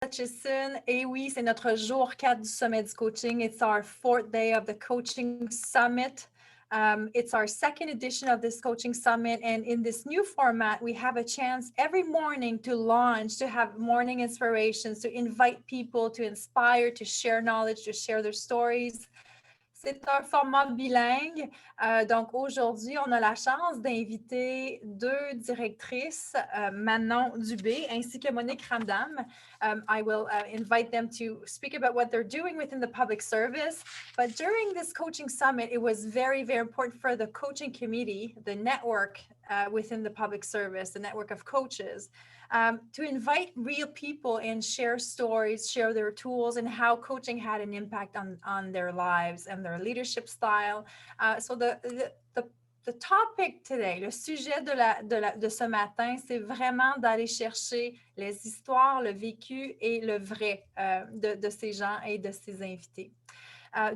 Hutchison. Et oui, c'est notre jour 4 du Sommet du Coaching. It's our 4th day of the Coaching Summit. It's our 2nd edition of this Coaching Summit. And in this new format, we have a chance every morning to launch, to have morning inspirations, to invite people, to inspire, to share knowledge, to share their stories. C'est un format bilingue. Donc, aujourd'hui, on a la chance d'inviter 2 directrices, Manon Dubé ainsi que Monique Ramdhan. I will invite them to speak about what they're doing within the public service. But during this coaching summit, it was very, very important for the coaching committee, the network within the public service, the network of coaches, to invite real people and share stories, share their tools, and how coaching had an impact on their lives and their leadership style. So the topic today, le sujet de ce matin, c'est vraiment d'aller chercher les histoires, le vécu et le vrai de ces gens et de ces invités.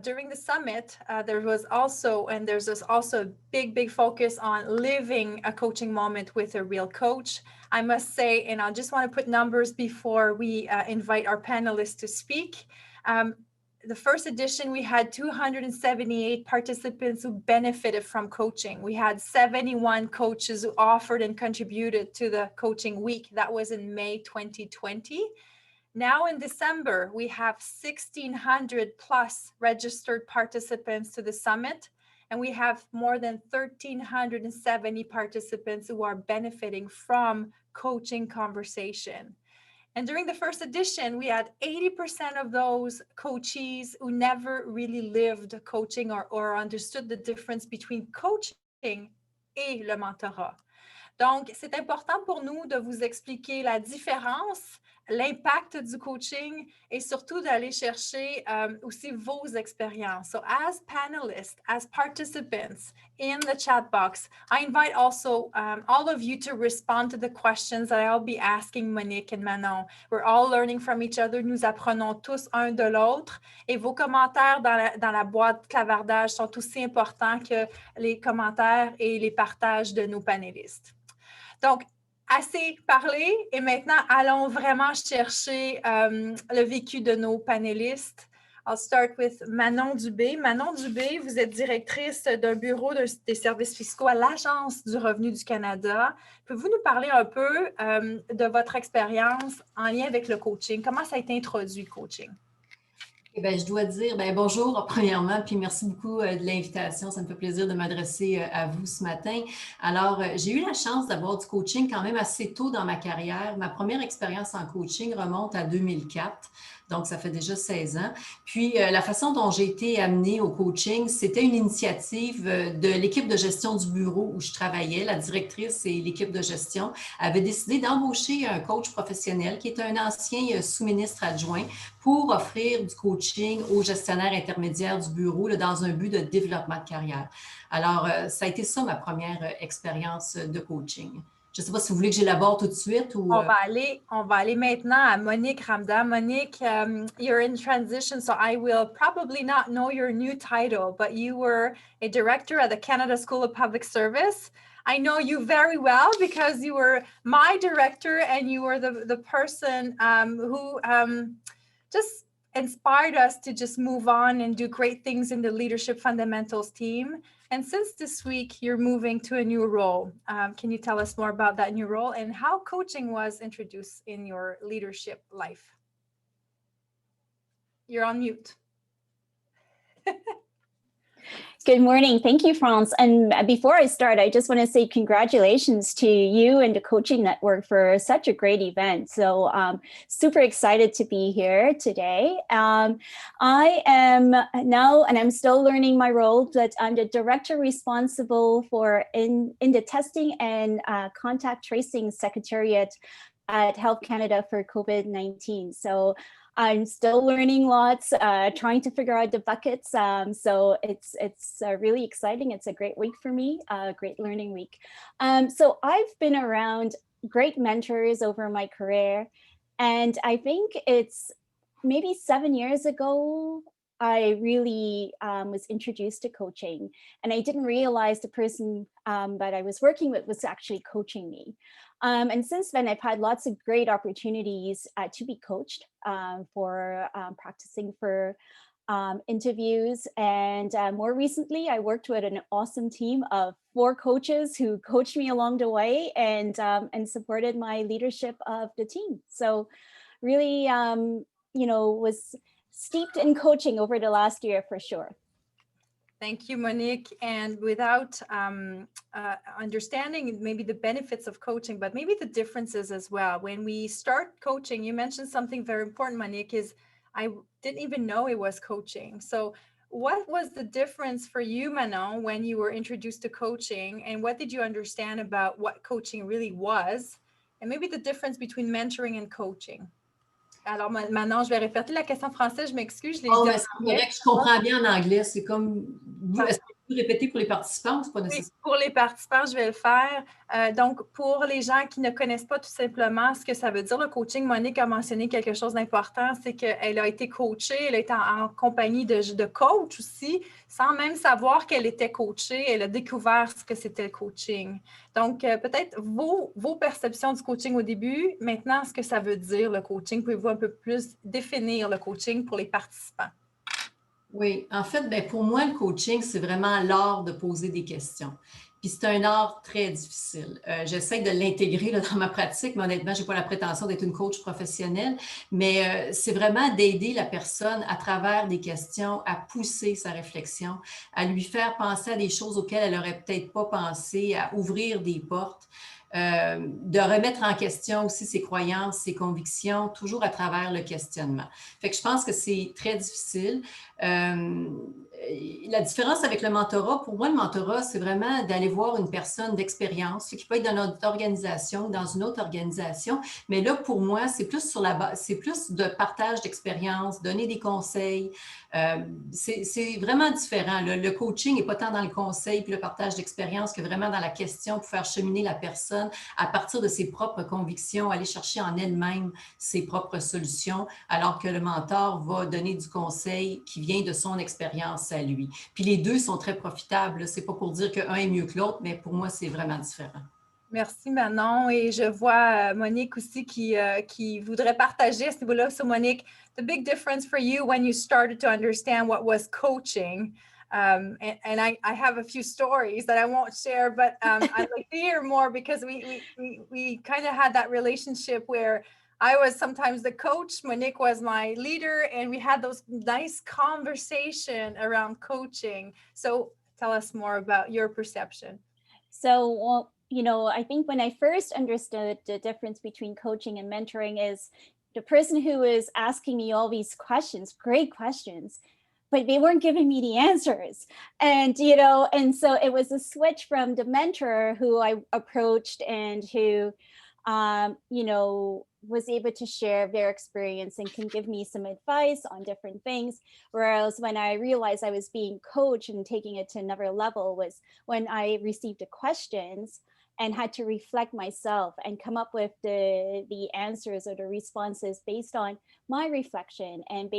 During the summit, there's also a big focus on living a coaching moment with a real coach. I must say, and I just want to put numbers before we invite our panelists to speak. The first edition, we had 278 participants who benefited from coaching. We had 71 coaches who offered and contributed to the coaching week. That was in May 2020. Now in December, we have 1,600 plus registered participants to the summit, and we have more than 1,370 participants who are benefiting from coaching conversation. And during the first edition, we had 80% of those coachees who never really lived coaching or understood the difference between coaching et le mentorat. Donc, c'est important pour nous de vous expliquer la différence, l'impact du coaching et surtout d'aller chercher aussi vos expériences. So as panelists, as participants in the chat box, I invite also all of you to respond to the questions that I'll be asking Monique and Manon. We're all learning from each other. Nous apprenons tous un de l'autre. Et vos commentaires dans la boîte clavardage sont aussi importants que les commentaires et les partages de nos panélistes. Donc, assez parlé et maintenant, allons vraiment chercher le vécu de nos panélistes. I'll start with Manon Dubé. Manon Dubé, vous êtes directrice d'un bureau des services fiscaux à l'Agence du revenu du Canada. Pouvez-vous nous parler un peu de votre expérience en lien avec le coaching? Comment ça a été introduit, le coaching? Eh bien, je dois dire bonjour premièrement, puis merci beaucoup de l'invitation. Ça me fait plaisir de m'adresser à vous ce matin. Alors, j'ai eu la chance d'avoir du coaching quand même assez tôt dans ma carrière. Ma première expérience en coaching remonte à 2004. Donc, ça fait déjà 16 ans. Puis, la façon dont j'ai été amenée au coaching, c'était une initiative de l'équipe de gestion du bureau où je travaillais. La directrice et l'équipe de gestion avaient décidé d'embaucher un coach professionnel qui est un ancien sous-ministre adjoint pour offrir du coaching aux gestionnaires intermédiaires du bureau là, dans un but de développement de carrière. Alors, ça a été ça ma première expérience de coaching. Je ne sais pas si vous voulez que j'élabore tout de suite ou... On va aller maintenant à Monique Ramdhan. Monique, you're in transition, so I will probably not know your new title, but you were a director at the Canada School of Public Service. I know you very well because you were my director and you were the person who just inspired us to just move on and do great things in the Leadership Fundamentals team. And since this week, you're moving to a new role. Can you tell us more about that new role and how coaching was introduced in your leadership life? You're on mute. Good morning. Thank you, France. And before I start, I just want to say congratulations to you and the Coaching Network for such a great event. So super excited to be here today. I am now, and I'm still learning my role, but I'm the director responsible for in the testing and contact tracing secretariat at Health Canada for COVID-19. So I'm still learning lots, trying to figure out the buckets. So it's really exciting. It's a great week for me, a great learning week. So I've been around great mentors over my career. And I think it's maybe 7 years ago, I really was introduced to coaching. And I didn't realize the person that I was working with was actually coaching me. And since then, I've had lots of great opportunities to be coached for practicing for interviews. And more recently, I worked with an awesome team of 4 coaches who coached me along the way and supported my leadership of the team. So really, was steeped in coaching over the last year for sure. Thank you, Monique. And without understanding maybe the benefits of coaching, but maybe the differences as well. When we start coaching, you mentioned something very important, Monique, is I didn't even know it was coaching. So what was the difference for you, Manon, when you were introduced to coaching, and what did you understand about what coaching really was, and maybe the difference between mentoring and coaching? Alors, Manon, je vais répéter la question en français. Je m'excuse, je l'ai Oh, dit mais en c'est anglais. correct, je comprends bien en anglais. C'est comme. Est-ce que vous répétez pour les participants ou c'est pas Oui, nécessaire? pour les participants, je vais le faire. Donc, pour les gens qui ne connaissent pas tout simplement ce que ça veut dire, le coaching, Monique a mentionné quelque chose d'important, c'est qu'elle a été coachée, elle a été en compagnie de coach aussi, sans même savoir qu'elle était coachée, elle a découvert ce que c'était le coaching. Donc, peut-être vos perceptions du coaching au début, maintenant, ce que ça veut dire, le coaching, pouvez-vous un peu plus définir le coaching pour les participants? Oui, en fait, ben, pour moi, le coaching, c'est vraiment l'art de poser des questions. Puis c'est un art très difficile. J'essaie de l'intégrer dans ma pratique, mais honnêtement, je n'ai pas la prétention d'être une coach professionnelle, mais c'est vraiment d'aider la personne à travers des questions à pousser sa réflexion, à lui faire penser à des choses auxquelles elle n'aurait peut-être pas pensé, à ouvrir des portes. De remettre en question aussi ses croyances, ses convictions, toujours à travers le questionnement. Fait que je pense que c'est très difficile. La différence avec le mentorat, pour moi, le mentorat, c'est vraiment d'aller voir une personne d'expérience, qui peut être dans notre organisation, dans une autre organisation, mais là, pour moi, c'est plus sur la base, c'est plus de partage d'expérience, donner des conseils. C'est vraiment différent. Le coaching n'est pas tant dans le conseil puis le partage d'expérience que vraiment dans la question pour faire cheminer la personne à partir de ses propres convictions, aller chercher en elle-même ses propres solutions, alors que le mentor va donner du conseil qui vient de son expérience à lui. Puis les deux sont très profitables. Ce n'est pas pour dire qu'un est mieux que l'autre, mais pour moi, c'est vraiment différent. Merci Manon, et je vois Monique aussi qui voudrait partager à ce niveau-là. So Monique, the big difference for you when you started to understand what was coaching, and I have a few stories that I won't share, but I'd like to hear more because we kind of had that relationship where I was sometimes the coach, Monique was my leader, and we had those nice conversation around coaching. So tell us more about your perception. So, well, I think when I first understood the difference between coaching and mentoring is the person who is asking me all these questions, great questions, but they weren't giving me the answers. And, and so it was a switch from the mentor who I approached and who, was able to share their experience and can give me some advice on different things. Whereas when I realized I was being coached and taking it to another level was when I received the questions and had to reflect myself and come up with the answers or the responses based on my reflection and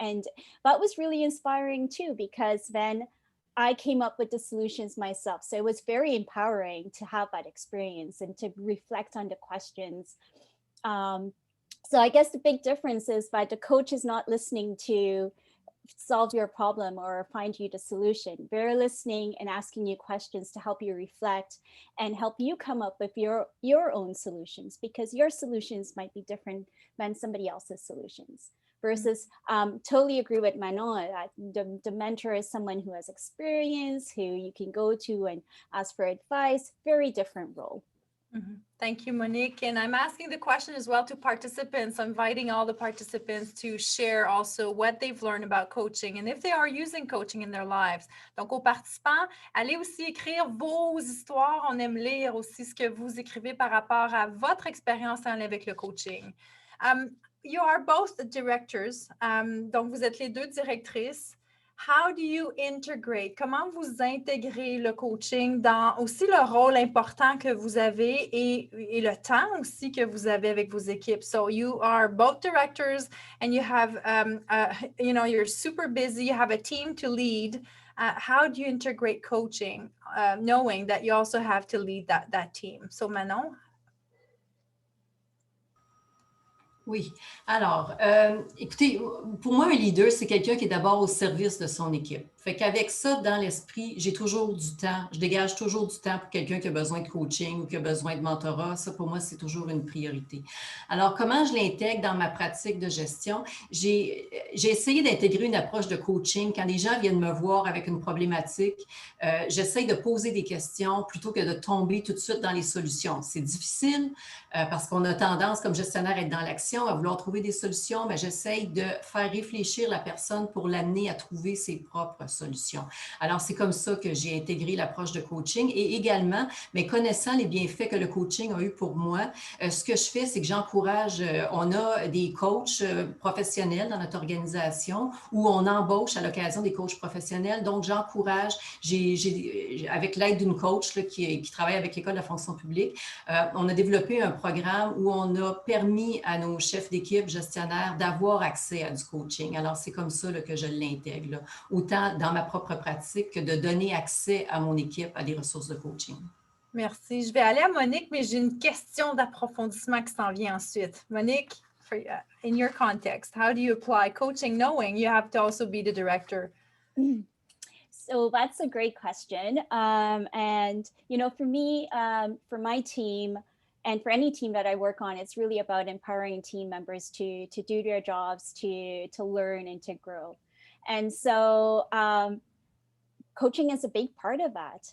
and that was really inspiring too, because then I came up with the solutions myself. So it was very empowering to have that experience and to reflect on the questions. So I guess the big difference is that the coach is not listening to solve your problem or find you the solution. They're listening and asking you questions to help you reflect and help you come up with your own solutions, because your solutions might be different than somebody else's solutions. Versus totally agree with Manon that the mentor is someone who has experience, who you can go to and ask for advice. Very different role. Mm-hmm. Thank you, Monique. And I'm asking the question as well to participants. I'm inviting all the participants to share also what they've learned about coaching and if they are using coaching in their lives. Donc, aux participants, allez aussi écrire vos histoires. On aime lire aussi ce que vous écrivez par rapport à votre expérience en lien avec le coaching. You are both directors. Donc, vous êtes les deux directrices. How do you integrate? Comment vous intégrez le coaching dans aussi le rôle important que vous avez et le temps aussi que vous avez avec vos équipes? So you are both directors and you have, you're super busy, you have a team to lead. How do you integrate coaching, knowing that you also have to lead that team? So Manon? Oui. Alors, écoutez, pour moi, un leader, c'est quelqu'un qui est d'abord au service de son équipe. Fait qu'avec ça dans l'esprit, j'ai toujours du temps. Je dégage toujours du temps pour quelqu'un qui a besoin de coaching ou qui a besoin de mentorat. Ça, pour moi, c'est toujours une priorité. Alors, comment je l'intègre dans ma pratique de gestion? J'ai essayé d'intégrer une approche de coaching. Quand les gens viennent me voir avec une problématique, j'essaie de poser des questions plutôt que de tomber tout de suite dans les solutions. C'est difficile parce qu'on a tendance, comme gestionnaire, à être dans l'action, à vouloir trouver des solutions, mais j'essaie de faire réfléchir la personne pour l'amener à trouver ses propres solutions. Alors, c'est comme ça que j'ai intégré l'approche de coaching et également, mais connaissant les bienfaits que le coaching a eu pour moi, ce que je fais, c'est que j'encourage, on a des coachs professionnels dans notre organisation où on embauche à l'occasion des coachs professionnels. Donc, j'encourage, avec l'aide d'une coach là, qui travaille avec l'École de la fonction publique, on a développé un programme où on a permis à nos chefs d'équipe, gestionnaires, d'avoir accès à du coaching. Alors, c'est comme ça là, que je l'intègre, là, autant dans ma propre pratique que de donner accès à mon équipe à des ressources de coaching. Merci. Je vais aller à Monique, mais j'ai une question d'approfondissement qui s'en vient ensuite. Monique, in your context, how do you apply coaching knowing you have to also be the director? So that's a great question. And, you know, for me, for my team, and for any team that I work on, it's really about empowering team members to do their jobs, to learn and to grow. And so coaching is a big part of that.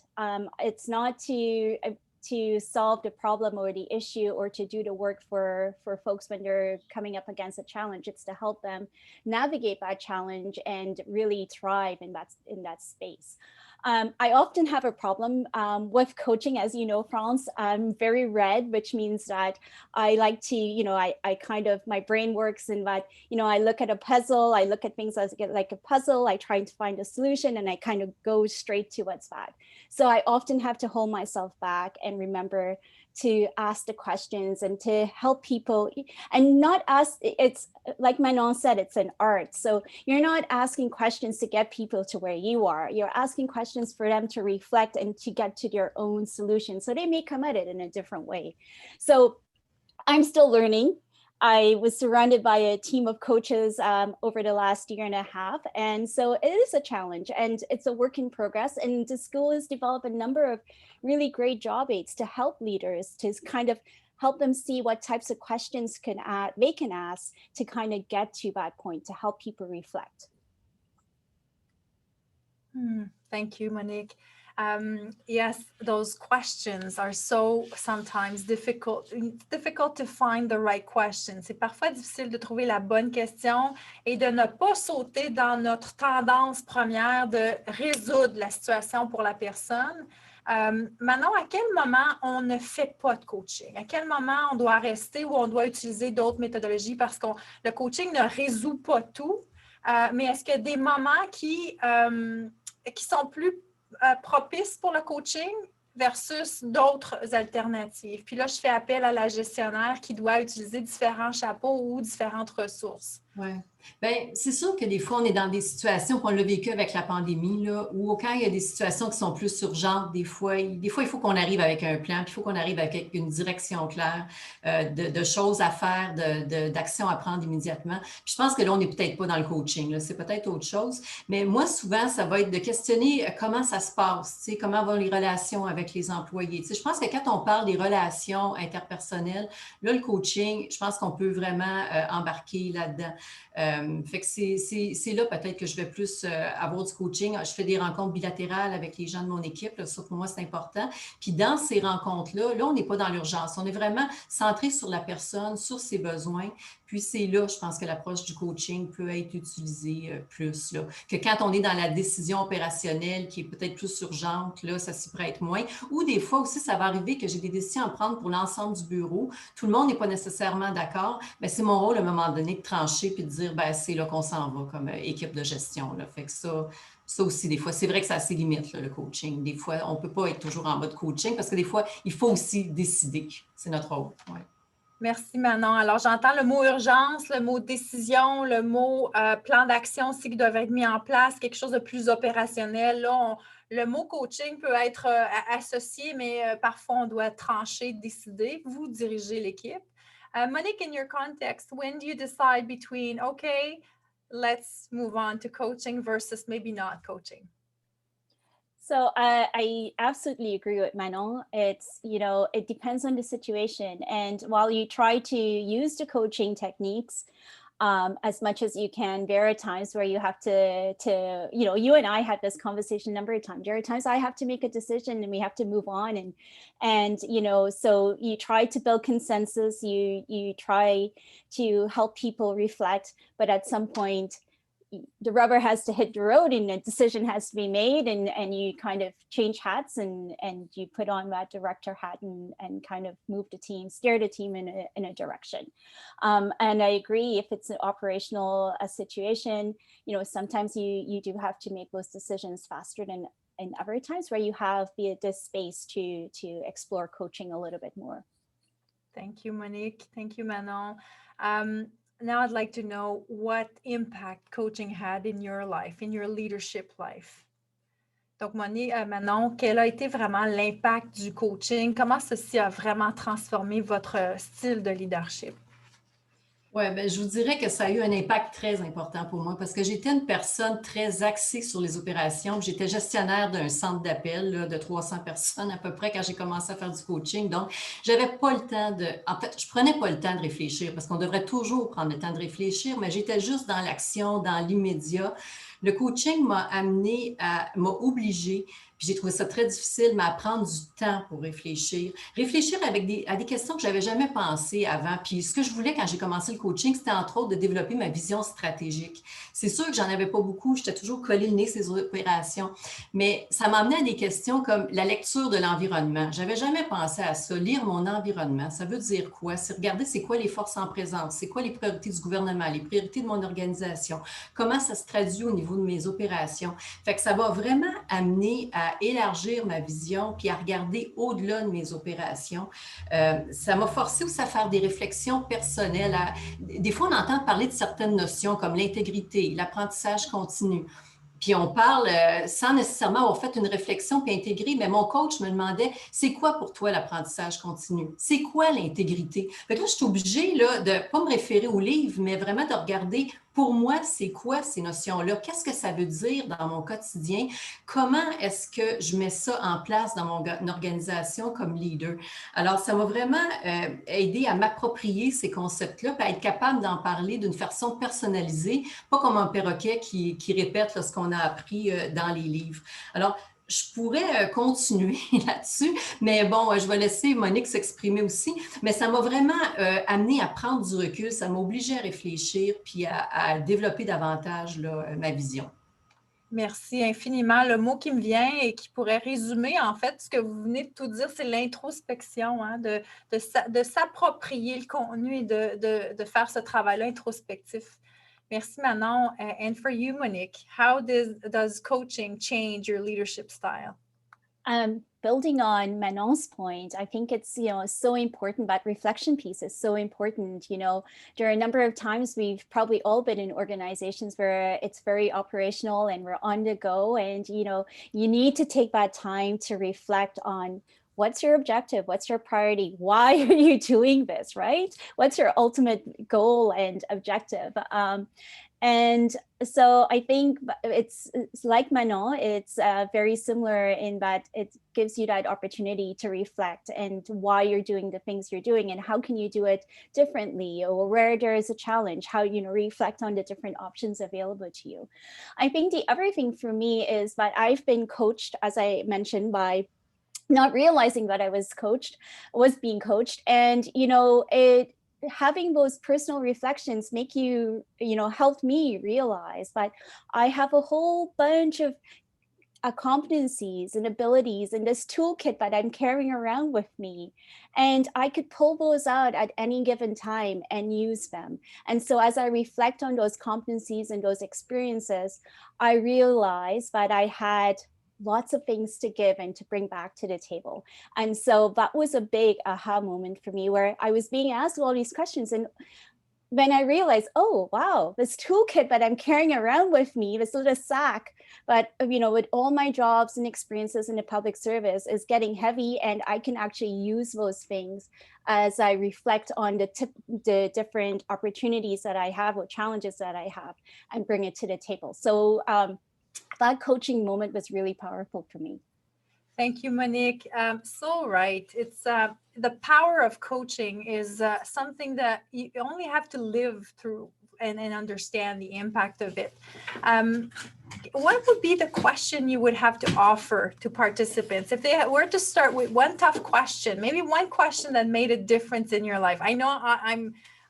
It's not to solve the problem or the issue or to do the work for folks when they're coming up against a challenge. It's to help them navigate that challenge and really thrive in that space. I often have a problem with coaching, as you know, France. I'm very red, which means that I like to, you know, I kind of, my brain works in that, you know, I look at a puzzle, I look at things as like a puzzle, I try to find a solution and I kind of go straight to what's that. So I often have to hold myself back and remember to ask the questions and to help people and not ask, it's like Manon said, it's an art. So you're not asking questions to get people to where you are. You're asking questions for them to reflect and to get to their own solution. So they may come at it in a different way. So I'm still learning. I was surrounded by a team of coaches over the last year and a half. And so it is a challenge and it's a work in progress. And the school has developed a number of really great job aids to help leaders to kind of help them see what types of questions they can ask to kind of get to that point, to help people reflect. Thank you, Monique. Yes, those questions are so sometimes difficult to find the right question. C'est parfois difficile de trouver la bonne question et de ne pas sauter dans notre tendance première de résoudre la situation pour la personne. Manon, à quel moment on ne fait pas de coaching? À quel moment on doit rester ou on doit utiliser d'autres méthodologies parce que le coaching ne résout pas tout, mais est-ce qu'il y a des moments qui sont plus propices pour le coaching versus d'autres alternatives? Puis là, je fais appel à la gestionnaire qui doit utiliser différents chapeaux ou différentes ressources. Oui. Bien, c'est sûr que des fois, on est dans des situations qu'on l'a vécu avec la pandémie, là, où quand il y a des situations qui sont plus urgentes, des fois, il faut qu'on arrive avec un plan, puis il faut qu'on arrive avec une direction claire de choses à faire, d'actions à prendre immédiatement. Puis je pense que là, on n'est peut-être pas dans le coaching, là, c'est peut-être autre chose. Mais moi, souvent, ça va être de questionner comment ça se passe, tu sais, comment vont les relations avec les employés. Tu sais, je pense que quand on parle des relations interpersonnelles, là, le coaching, je pense qu'on peut vraiment embarquer là-dedans. Fait que c'est là peut-être que je vais plus avoir du coaching. Je fais des rencontres bilatérales avec les gens de mon équipe. Là, ça, pour moi, c'est important. Puis dans ces rencontres-là, on n'est pas dans l'urgence. On est vraiment centré sur la personne, sur ses besoins. Puis c'est là, je pense que l'approche du coaching peut être utilisée plus. Là, que quand on est dans la décision opérationnelle qui est peut-être plus urgente, là, ça s'y prête moins. Ou des fois aussi, ça va arriver que j'ai des décisions à prendre pour l'ensemble du bureau. Tout le monde n'est pas nécessairement d'accord. Mais c'est mon rôle à un moment donné de trancher puis de dire, ben c'est là qu'on s'en va comme équipe de gestion. Là. Fait que ça aussi, des fois, c'est vrai que ça a ses limites, là, le coaching. Des fois, on ne peut pas être toujours en mode coaching parce que des fois, il faut aussi décider. C'est notre rôle. Ouais. Merci, Manon. Alors, j'entends le mot urgence, le mot décision, le mot plan d'action aussi qui doivent être mis en place, quelque chose de plus opérationnel. Là, le mot coaching peut être associé, mais parfois, on doit trancher, décider. Vous dirigez l'équipe. Monique, in your context, when do you decide between, okay, let's move on to coaching versus maybe not coaching? So I absolutely agree with Manon. It's, it depends on the situation. And while you try to use the coaching techniques as much as you can, there are times where you have to, you and I had this conversation a number of times. There are times I have to make a decision and we have to move on. And so you try to build consensus, you try to help people reflect, but at some point, the rubber has to hit the road and a decision has to be made, and you kind of change hats and you put on that director hat and kind of move the team, steer the team in a direction. And I agree, if it's an operational situation, sometimes you do have to make those decisions faster than in other times where you have this space to explore coaching a little bit more. Thank you, Monique. Thank you, Manon. Now I'd like to know what impact coaching had in your life, in your leadership life. Donc, Manon, quel a été vraiment l'impact du coaching? Comment ceci a vraiment transformé votre style de leadership? Oui, ben, je vous dirais que ça a eu un impact très important pour moi parce que j'étais une personne très axée sur les opérations. J'étais gestionnaire d'un centre d'appel de 300 personnes à peu près quand j'ai commencé à faire du coaching. Donc, j'avais pas le temps en fait, je prenais pas le temps de réfléchir parce qu'on devrait toujours prendre le temps de réfléchir, mais j'étais juste dans l'action, dans l'immédiat. Le coaching m'a obligée, puis j'ai trouvé ça très difficile, mais à prendre du temps pour réfléchir. Réfléchir à des questions que je n'avais jamais pensées avant. Puis ce que je voulais quand j'ai commencé le coaching, c'était entre autres de développer ma vision stratégique. C'est sûr que j'en avais pas beaucoup, j'étais toujours collée le nez sur ces opérations, mais ça m'a amené à des questions comme la lecture de l'environnement. Je n'avais jamais pensé à ça, lire mon environnement. Ça veut dire quoi? C'est regarder c'est quoi les forces en présence, c'est quoi les priorités du gouvernement, les priorités de mon organisation, comment ça se traduit au niveau de mes opérations. Fait que ça va vraiment amener à élargir ma vision puis à regarder au-delà de mes opérations. Ça m'a forcé aussi à faire des réflexions personnelles. Des fois, on entend parler de certaines notions comme l'intégrité, l'apprentissage continu. Puis on parle sans nécessairement avoir fait une réflexion puis intégrer, mais mon coach me demandait, c'est quoi pour toi l'apprentissage continu? C'est quoi l'intégrité? Fait que là, je suis obligée là, de ne pas me référer au livre, mais vraiment de regarder, pour moi, c'est quoi ces notions-là? Qu'est-ce que ça veut dire dans mon quotidien? Comment est-ce que je mets ça en place dans mon organisation comme leader? Alors, ça m'a vraiment aidé à m'approprier ces concepts-là puis à être capable d'en parler d'une façon personnalisée, pas comme un perroquet qui répète là, ce qu'on a appris dans les livres. Alors, je pourrais continuer là-dessus, mais bon, je vais laisser Monique s'exprimer aussi. Mais ça m'a vraiment amené à prendre du recul, ça m'a obligé à réfléchir puis à développer davantage là, ma vision. Merci infiniment. Le mot qui me vient et qui pourrait résumer, en fait, ce que vous venez de tout dire, c'est l'introspection, hein, de s'approprier le contenu et de faire ce travail-là introspectif. Merci, Manon. And for you, Monique, how does coaching change your leadership style? Building on Manon's point, I think it's, so important. That reflection piece is so important. There are a number of times we've probably all been in organizations where it's very operational and we're on the go. And, you need to take that time to reflect on what's your objective? What's your priority? Why are you doing this, right? What's your ultimate goal and objective? And so I think it's like Manon, it's very similar in that it gives you that opportunity to reflect and why you're doing the things you're doing and how can you do it differently, or where there is a challenge, how, reflect on the different options available to you. I think the other thing for me is that I've been coached, as I mentioned, by not realizing that I was being coached. And, having those personal reflections make help me realize that I have a whole bunch of competencies and abilities in this toolkit that I'm carrying around with me. And I could pull those out at any given time and use them. And so as I reflect on those competencies and those experiences, I realized that I had lots of things to give and to bring back to the table. And so that was a big aha moment for me, where I was being asked all these questions. And then I realized, oh, wow, this toolkit that I'm carrying around with me, this little sack, but, you know, with all my jobs and experiences in the public service is getting heavy, and I can actually use those things as I reflect on the different opportunities that I have or challenges that I have and bring it to the table. So that coaching moment was really powerful for me. Thank you, Monique. So right. It's the power of coaching is something that you only have to live through and understand the impact of it. What would be the question you would have to offer to participants if they were to start with one tough question, maybe one question that made a difference in your life? I know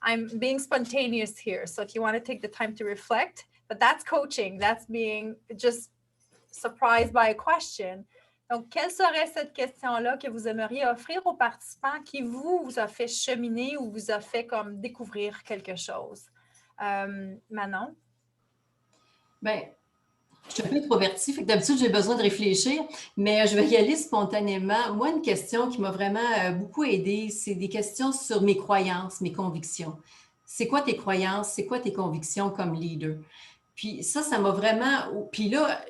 I'm being spontaneous here, so if you want to take the time to reflect, but that's coaching. That's being just surprised by a question. Donc, quelle serait cette question-là que vous aimeriez offrir aux participants qui vous a fait cheminer ou vous a fait comme découvrir quelque chose? Manon? Bien, je suis un peu introvertie, fait que d'habitude, j'ai besoin de réfléchir, mais je vais y aller spontanément. Moi, une question qui m'a vraiment beaucoup aidée, c'est des questions sur mes croyances, mes convictions. C'est quoi tes croyances? C'est quoi tes convictions comme leader? Puis ça m'a vraiment... Puis là,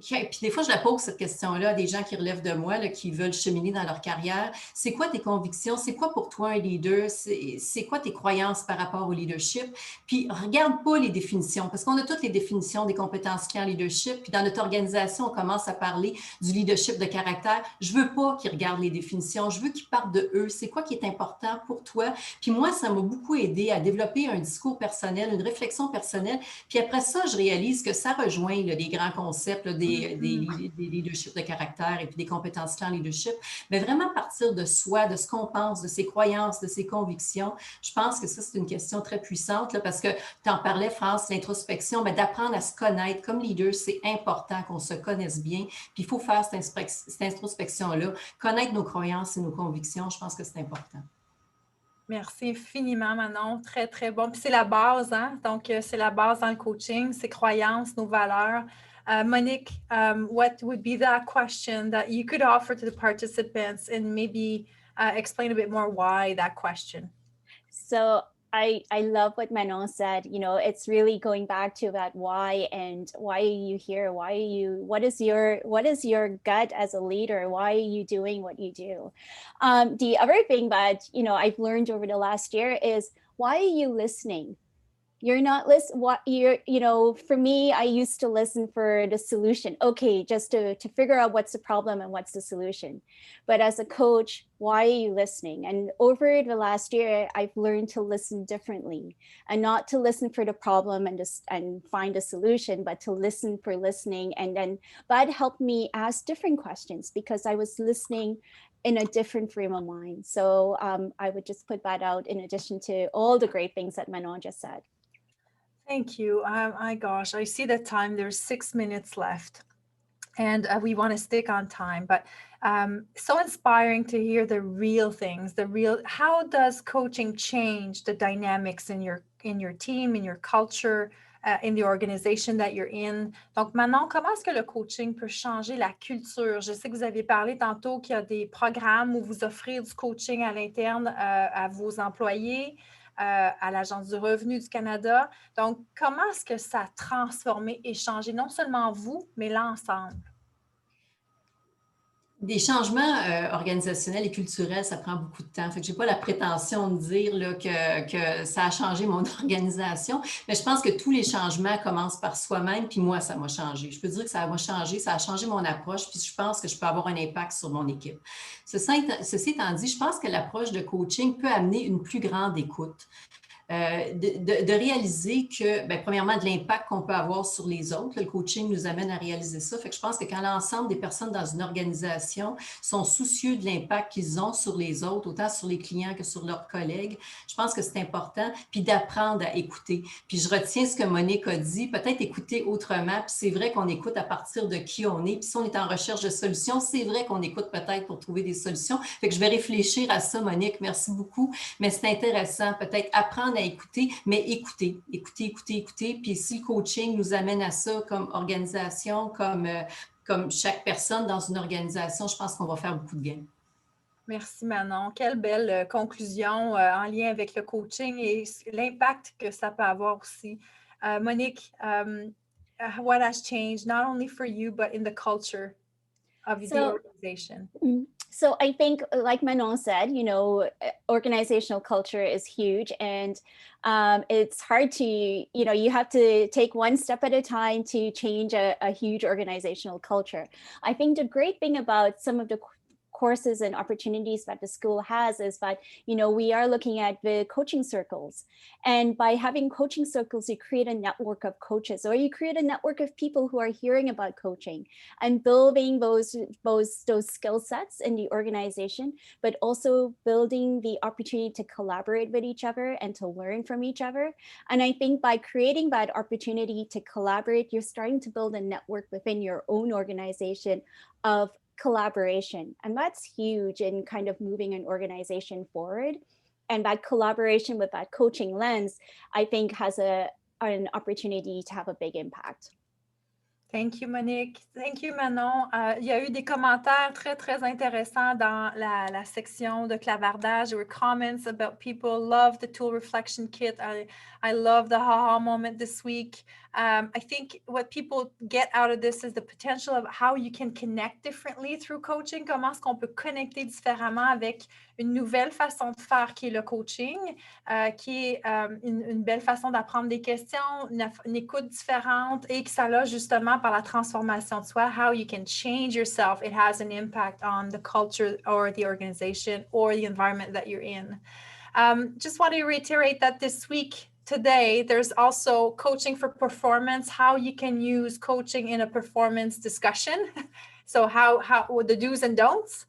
puis des fois, je la pose cette question-là à des gens qui relèvent de moi, là, qui veulent cheminer dans leur carrière. C'est quoi tes convictions? C'est quoi pour toi un leader? C'est quoi tes croyances par rapport au leadership? Puis regarde pas les définitions, parce qu'on a toutes les définitions des compétences clés en leadership. Puis dans notre organisation, on commence à parler du leadership de caractère. Je veux pas qu'ils regardent les définitions. Je veux qu'ils partent de eux. C'est quoi qui est important pour toi? Puis moi, ça m'a beaucoup aidé à développer un discours personnel, une réflexion personnelle. Puis après ça, je réalise que ça rejoint là, des grands concepts là, des leaderships de caractère et puis des compétences clés en leadership, mais vraiment partir de soi, de ce qu'on pense, de ses croyances, de ses convictions. Je pense que ça, c'est une question très puissante là, parce que tu en parlais, France, l'introspection, mais d'apprendre à se connaître comme leader, c'est important qu'on se connaisse bien. Puis il faut faire cette introspection-là, connaître nos croyances et nos convictions. Je pense que c'est important. Merci infiniment, Manon. Très, très bon. Puis c'est la base, hein? Donc, c'est la base dans le coaching, ses croyances, nos valeurs. Monique, what would be that question that you could offer to the participants and maybe explain a bit more why that question? So I love what Manon said. You know, it's really going back to that why, and why are you here? Why are you, what is your gut as a leader? Why are you doing what you do? The other thing that, you know, I've learned over the last year is, why are you listening? You're not listening. What you're, you know, for me, I used to listen for the solution. Okay, just to figure out what's the problem and what's the solution. But as a coach, why are you listening? And over the last year, I've learned to listen differently, and not to listen for the problem and find a solution, but to listen for listening. And then that helped me ask different questions because I was listening in a different frame of mind. So I would just put that out in addition to all the great things that Manon just said. Thank you. My gosh, I see the time. There's 6 minutes left, and we want to stick on time. But so inspiring to hear the real things. How does coaching change the dynamics in your team, in your culture, in the organization that you're in? Donc Manon, comment est-ce que le coaching peut changer la culture? Je sais que vous aviez parlé tantôt qu'il y a des programmes où vous offrez du coaching à l'interne à vos employés. À l'Agence du revenu du Canada. Donc, comment est-ce que ça a transformé et changé non seulement vous, mais l'ensemble? Des changements organisationnels et culturels, ça prend beaucoup de temps. Fait que je n'ai pas la prétention de dire là, que ça a changé mon organisation, mais je pense que tous les changements commencent par soi-même, puis moi, ça m'a changé. Je peux dire que ça m'a changé, ça a changé mon approche, puis je pense que je peux avoir un impact sur mon équipe. Ceci étant dit, je pense que l'approche de coaching peut amener une plus grande écoute. De réaliser que, bien, premièrement, de l'impact qu'on peut avoir sur les autres. Le coaching nous amène à réaliser ça. Fait que je pense que quand l'ensemble des personnes dans une organisation sont soucieux de l'impact qu'ils ont sur les autres, autant sur les clients que sur leurs collègues, je pense que c'est important, puis d'apprendre à écouter. Puis je retiens ce que Monique a dit, peut-être écouter autrement, puis c'est vrai qu'on écoute à partir de qui on est, puis si on est en recherche de solutions, c'est vrai qu'on écoute peut-être pour trouver des solutions. Fait que je vais réfléchir à ça, Monique, merci beaucoup, mais c'est intéressant, peut-être apprendre à écouter, mais écouter. Puis si le coaching nous amène à ça comme organisation, comme chaque personne dans une organisation, je pense qu'on va faire beaucoup de bien. Merci Manon. Quelle belle conclusion en lien avec le coaching et l'impact que ça peut avoir aussi. Monique, what has changed not only for you but in the culture of the organization? So I think, like Manon said, you know, organizational culture is huge, and it's hard to, you know, you have to take one step at a time to change a huge organizational culture. I think the great thing about some of the courses and opportunities that the school has is that, you know, we are looking at the coaching circles. And by having coaching circles, you create a network of coaches, or you create a network of people who are hearing about coaching and building those skill sets in the organization, but also building the opportunity to collaborate with each other and to learn from each other. And I think by creating that opportunity to collaborate, you're starting to build a network within your own organization of collaboration. And that's huge in kind of moving an organization forward. And that collaboration with that coaching lens, I think has an opportunity to have a big impact. Thank you, Monique. Thank you, Manon. Il y a eu des commentaires très, très intéressants dans la section de clavardage. There were comments about people love the tool reflection kit. I love the haha moment this week. I think what people get out of this is the potential of how you can connect differently through coaching. Comment est-ce qu'on peut connecter différemment avec une nouvelle façon de faire qui est le coaching, qui est une belle façon d'apprendre des questions, une écoute différente et que ça a justement par la transformation de soi, how you can change yourself. It has an impact on the culture or the organization or the environment that you're in. Just want to reiterate that this week, today, there's also coaching for performance, how you can use coaching in a performance discussion. So how the do's and don'ts.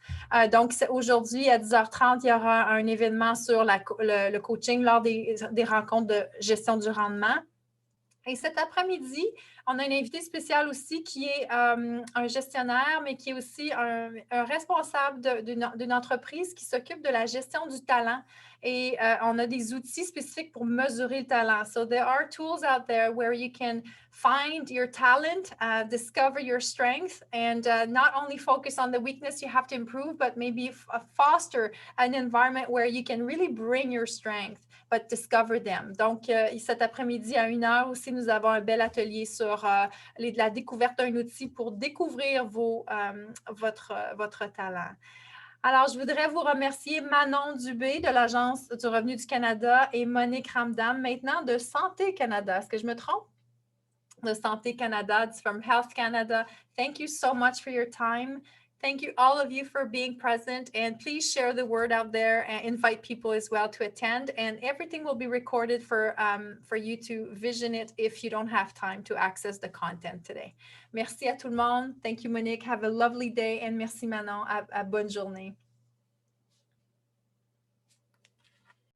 Donc, aujourd'hui, à 10h30, il y aura un événement sur le coaching lors des rencontres de gestion du rendement. Et cet après-midi, on a une invitée spéciale aussi qui est un gestionnaire, mais qui est aussi un responsable d'une entreprise qui s'occupe de la gestion du talent. Et on a des outils spécifiques pour mesurer le talent. So there are tools out there where you can find your talent, discover your strength, and not only focus on the weakness you have to improve, but maybe foster an environment where you can really bring your strength, but discover them. Donc, cet après-midi à 1h aussi, nous avons un bel atelier sur la découverte d'un outil pour découvrir votre talent. Alors, je voudrais vous remercier Manon Dubé de l'Agence du revenu du Canada et Monique Ramdhan maintenant de Santé Canada. Est-ce que je me trompe? De Santé Canada, it's from Health Canada. Thank you so much for your time. Thank you, all of you, for being present, and please share the word out there and invite people as well to attend. And everything will be recorded for you to vision it if you don't have time to access the content today. Merci à tout le monde. Thank you, Monique. Have a lovely day, and merci Manon. À bonne journée.